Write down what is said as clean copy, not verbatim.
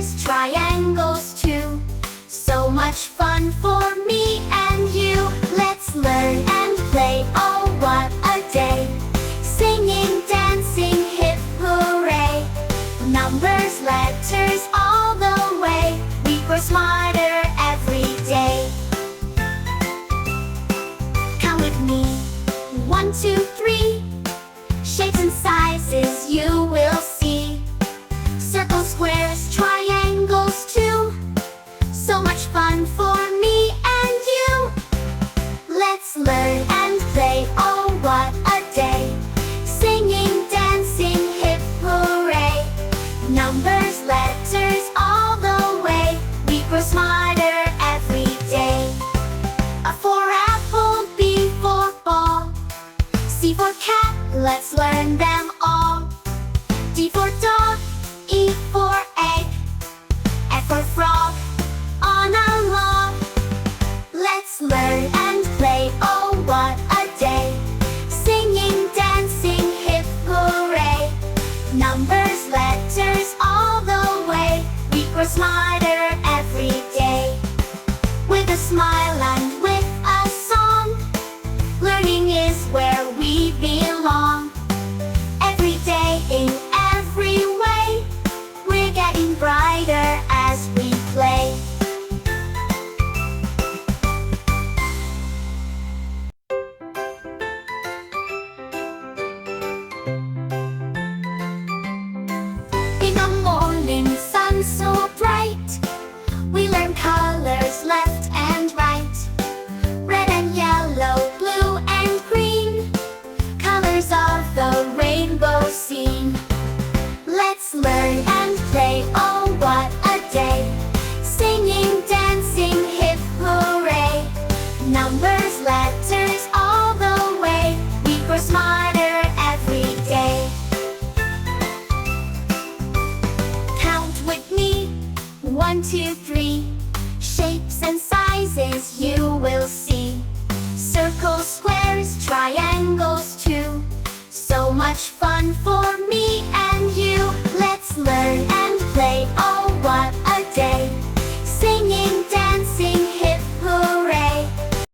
squares, triangles too. So much fun for me and you. Let's learn and play, oh what a day. Singing, dancing, hip hooray. Numbers, letters all the way. We grow smarter every day. Count with me. 1, 2, 3. Shapes and sizes you will see. Circles, squares, triangles too. So much fun for me and you. Let's learn and play, oh what a day. Singing, dancing, hip hooray. Numbers, letters all the way. We grow smarter every day. A for apple, B for ball, C for cat, let's learn them all. D for dog, E for egg, F for frog, on a log. Let's learn and play, oh what a day. Singing, dancing, hip hooray. Numbers, letters all the way. We grow smarter every day. With a smile and with a song, learning is where we belong. Every day in every way, we're getting brighter as we play. In the morning sun so bright, we learn colors left and right. Red and yellow, blue and green, colors of the rainbow seen. Let's learn and play, oh what a day. Singing, dancing, hip hooray. Numbers, letters all the way. We grow smarter every day. Count with me. 1, 2, 3. Shapes and sizes you will see. Circles, squares, triangles too. So much fun for me